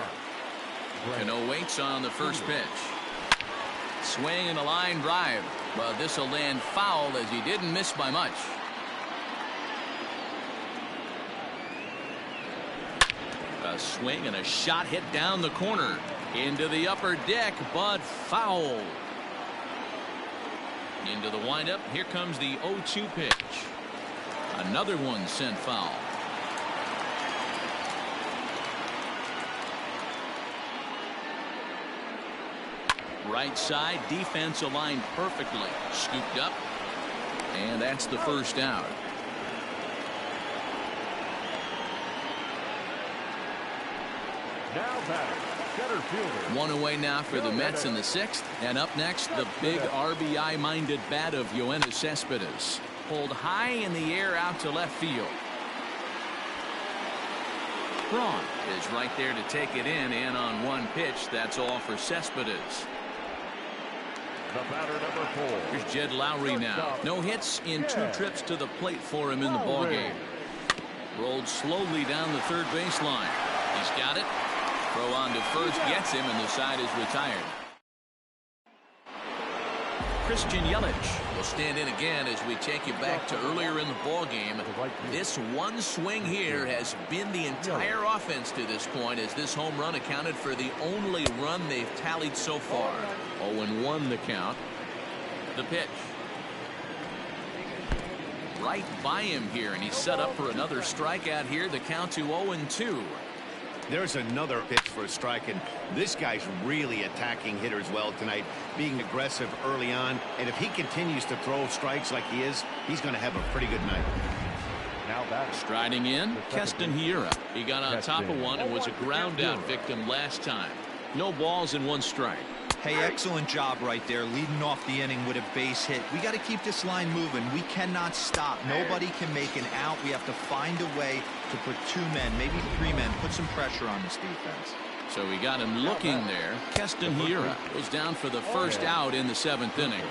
Cano waits on the first pitch. Swing and a line drive. But this will land foul as he didn't miss by much. A swing and a shot hit down the corner into the upper deck, but foul. Into the windup. Here comes the 0-2 pitch. Another one sent foul. Right side defense aligned perfectly. Scooped up. And that's the first out. Now batter, center fielder. 1 away now for the Mets in the 6th. And up next, the big RBI-minded bat of Yoenis Cespedes. Pulled high in the air out to left field. Cron is right there to take it in, and on one pitch, that's all for Cespedes. The batter, number 4. Here's Jed Lowry now. No hits in 2 trips to the plate for him in the ballgame. Rolled slowly down the third baseline. He's got it. Throw on to first gets him, and the side is retired. Christian Yelich will stand in again as we take you back to earlier in the ball game. This one swing here has been the entire offense to this point, as this home run accounted for the only run they've tallied so far. 0-1 the count. The pitch. Right by him here, and he's set up for another strikeout here. The count to 0-2. There's another pitch for a strike, and this guy's really attacking hitters well tonight, being aggressive early on, and if he continues to throw strikes like he is, he's going to have a pretty good night. Now batting. Striding in, Keston Hiura. He got on top of one and was a ground out victim last time. No balls and 1 strike. Hey, excellent job right there, leading off the inning with a base hit. We got to keep this line moving. We cannot stop. Nobody can make an out. We have to find a way to put 2 men, maybe 3 men, put some pressure on this defense. So we got him looking there. Keston Hiura goes down for the first out in the 7th inning.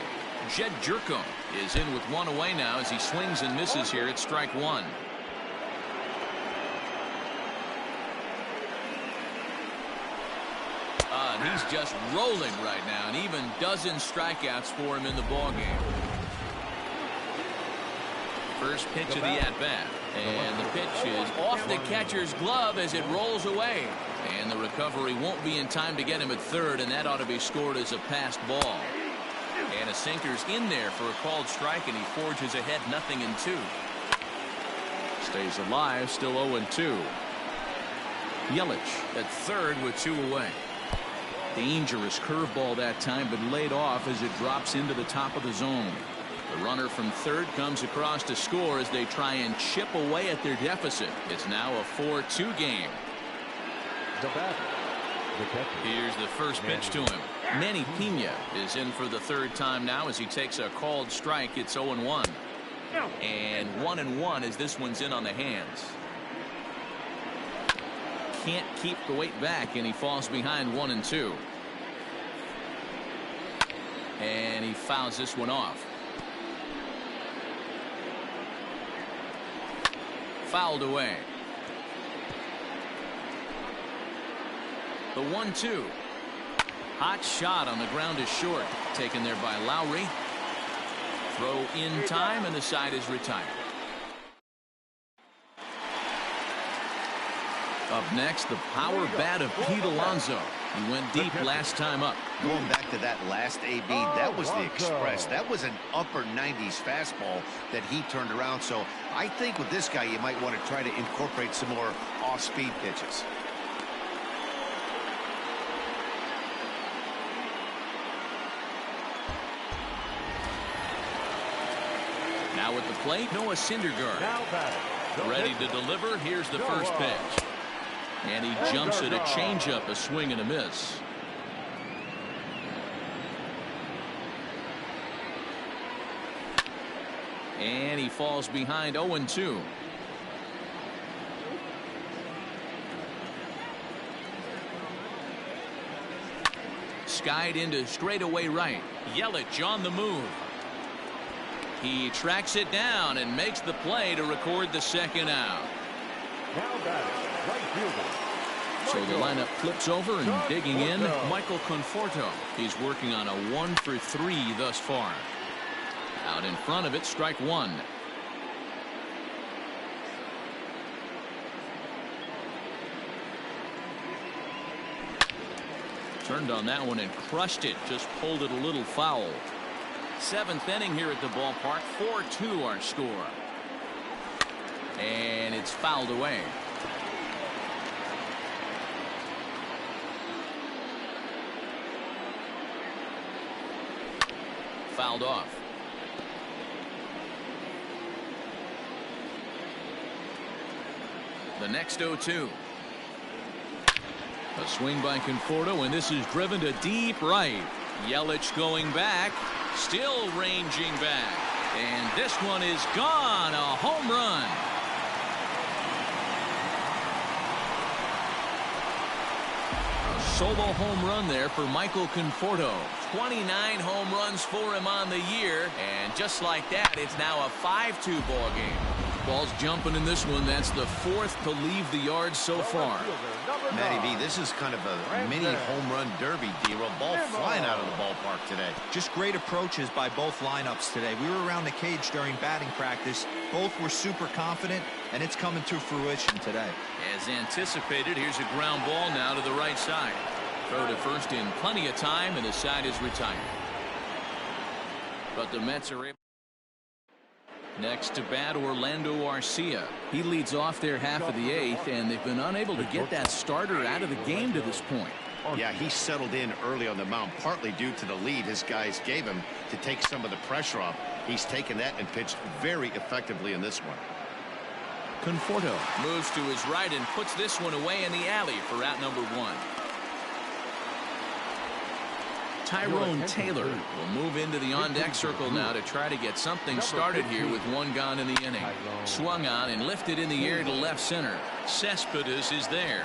Jed Jerko is in with 1 away now as he swings and misses here at strike 1. He's just rolling right now, and even dozen strikeouts for him in the ballgame. First pitch of the at-bat, and the pitch is off the catcher's glove as it rolls away. And the recovery won't be in time to get him at third, and that ought to be scored as a passed ball. And a sinker's in there for a called strike, and he forges ahead 0-2. Stays alive, still 0-2. Yelich at third with 2 away. Dangerous curveball that time, but laid off as it drops into the top of the zone. The runner from third comes across to score as they try and chip away at their deficit. It's now a 4-2 game. The batter. Here's the first pitch to him. Manny Pena is in for the 3rd time now as he takes a called strike. It's 0-1. And 1-1 as this one's in on the hands. Can't keep the weight back, and he falls behind 1-2. And he fouls this one off. Fouled away. The 1-2. Hot shot on the ground is short. Taken there by Lowry. Throw in time, and the side is retired. Up next, the power bat of Pete Alonso. He went deep last time up. Going back to that last AB, that was the express. That was an upper 90s fastball that he turned around. So I think with this guy, you might want to try to incorporate some more off-speed pitches. Now at the plate, Noah Syndergaard. Now batting. Ready to deliver. Here's the first pitch. And he jumps at a changeup, a swing and a miss. And he falls behind 0-2. Skied into straightaway right. Yelich on the move. He tracks it down and makes the play to record the 2nd out. Now batting. Right fielder. So the lineup flips over, and digging in, Michael Conforto. He's working on a 1-for-3 thus far. Out in front of it, strike 1. Turned on that one and crushed it. Just pulled it a little foul. 7th inning here at the ballpark. 4-2 our score. And it's fouled away. Fouled off. The next 0-2. A swing by Conforto, and this is driven to deep right. Yelich going back, still ranging back, and this one is gone. A home run. solo home run there for Michael Conforto. 29 home runs for him on the year. And just like that, it's now a 5-2 ball game. Ball's jumping in this one. That's the fourth to leave the yard so far. Matty V, this is kind of a mini home run derby, D-Roll. Ball flying out of the ballpark today. Just great approaches by both lineups today. We were around the cage during batting practice. Both were super confident, and it's coming to fruition today. As anticipated, here's a ground ball now to the right side. Throw to first in plenty of time, and the side is retired. But the Mets are able. Next to bat, Orlando Arcia. He leads off their half of the eighth, and they've been unable to get that starter out of the game to this point. Yeah, he settled in early on the mound, partly due to the lead his guys gave him to take some of the pressure off. He's taken that and pitched very effectively in this one. Conforto moves to his right and puts this one away in the alley for out number one. Tyrone Taylor will move into the on-deck circle now to try to get something started here with one gone in the inning. Swung on and lifted in the air to left center. Cespedes is there,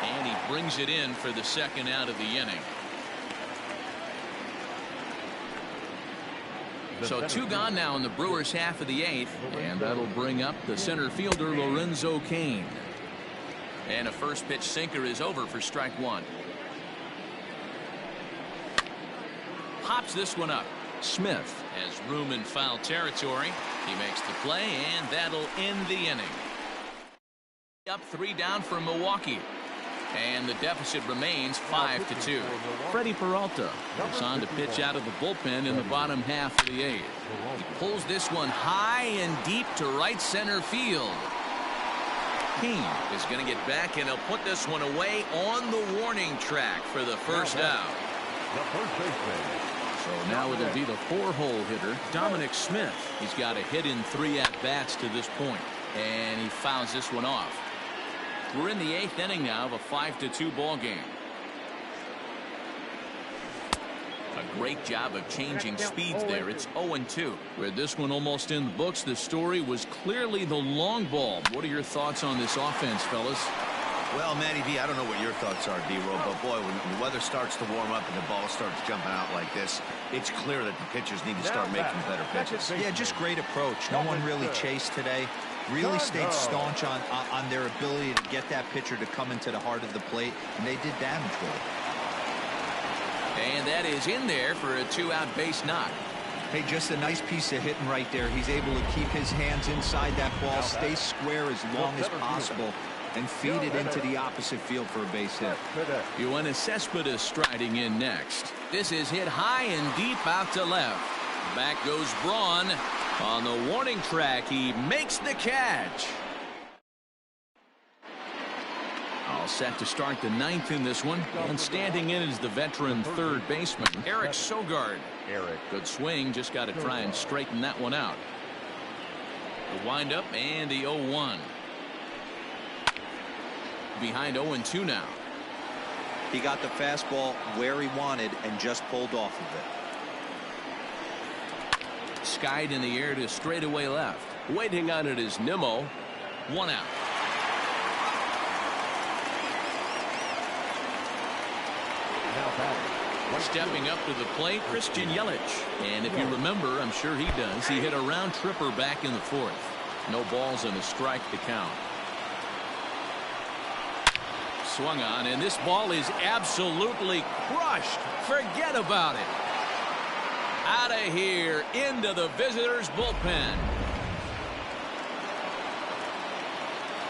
and he brings it in for the second out of the inning. So two gone now in the Brewers half of the eighth, and that'll bring up the center fielder Lorenzo Cain. And a first pitch sinker is over for strike one. Pops this one up. Smith has room in foul territory. He makes the play, and that'll end the inning. Up 3 down for Milwaukee. And the deficit remains 5-2. Freddie Peralta is on to pitch out of the bullpen in the bottom half of the eighth. He pulls this one high and deep to right center field. King is going to get back, and he'll put this one away on the warning track for the first out. The first baseman. So now it'll be the 4-hole hitter, Dominic Smith. He's got a hit in 3 at-bats to this point, and he fouls this one off. We're in the 8th inning now of a 5-2 ball game. A great job of changing speeds there. It's 0-2. With this one almost in the books, the story was clearly the long ball. What are your thoughts on this offense, fellas? Well, Matty V, I don't know what your thoughts are, D-Roll, but boy, when the weather starts to warm up and the ball starts jumping out like this, it's clear that the pitchers need to start making better pitches. Yeah, just great approach. No one really chased today. Really stayed staunch on their ability to get that pitcher to come into the heart of the plate, and they did damage with it. And that is in there for a 2-out base knock. Hey, just a nice piece of hitting right there. He's able to keep his hands inside that ball, stay square as long as possible, and feed it into the opposite field for a base hit. Yoenis Cespedes striding in next. This is hit high and deep out to left. Back goes Braun. On the warning track, he makes the catch. All set to start the 9th in this one. And standing in is the veteran third baseman, Eric Sogard. Good swing, just got to try and straighten that one out. The windup and the 0-1. Behind 0-2 now. He got the fastball where he wanted and just pulled off of it. Skied in the air to straightaway left. Waiting on it is Nimmo. 1 out. Stepping up to the plate, Christian Yelich. And if you remember, I'm sure he does, he hit a round tripper back in the 4th. No balls and a strike to count. Swung on, and this ball is absolutely crushed. Forget about it. Out of here, into the visitors' bullpen.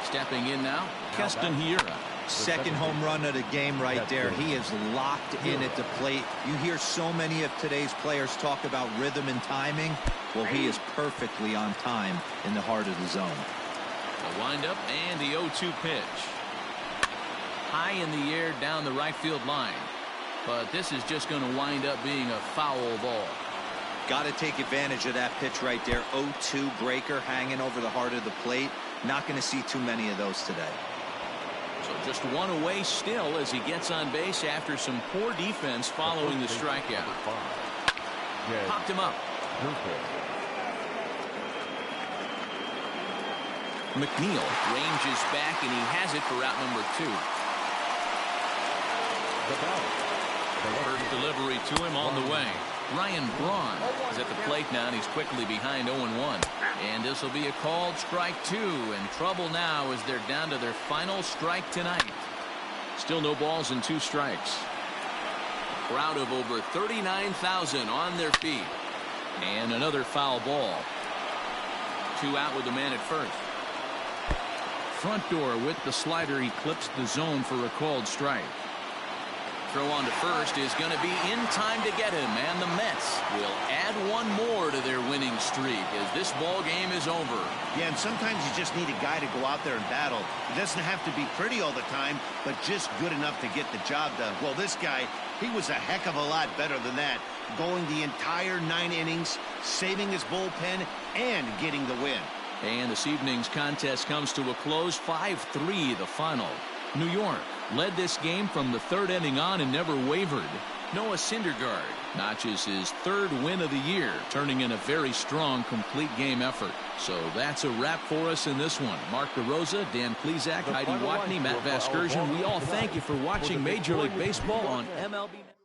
Stepping in now, Keston Hiura. Second home run of the game right there. He is locked in at the plate. You hear so many of today's players talk about rhythm and timing. Well, he is perfectly on time in the heart of the zone. The windup and the 0-2 pitch. High in the air down the right field line. But this is just going to wind up being a foul ball. Got to take advantage of that pitch right there. 0-2 breaker hanging over the heart of the plate. Not going to see too many of those today. So just one away still as he gets on base after some poor defense following the strikeout. Popped him up. McNeil ranges back, and he has it for out number 2. First delivery to him on the way. Ryan Braun is at the plate now, and he's quickly behind 0-1. And this will be a called strike 2, and trouble now as they're down to their final strike tonight. Still no balls and 2 strikes. Crowd of over 39,000 on their feet. And another foul ball. 2 out with the man at first. Front door with the slider. He clips the zone for a called strike. Throw on to first is going to be in time to get him, and the Mets will add 1 more to their winning streak as this ball game is over. Yeah, and sometimes you just need a guy to go out there and battle. It doesn't have to be pretty all the time, but just good enough to get the job done. Well, this guy, he was a heck of a lot better than that, going the entire 9 innings, saving his bullpen, and getting the win. And this evening's contest comes to a close, 5-3 the final. New York led this game from the 3rd inning on and never wavered. Noah Syndergaard notches his 3rd win of the year, turning in a very strong complete game effort. So that's a wrap for us in this one. Mark DeRosa, Dan Plesac, Heidi Watney, Matt Vasgersian, we all thank you for watching Major League Baseball on MLB.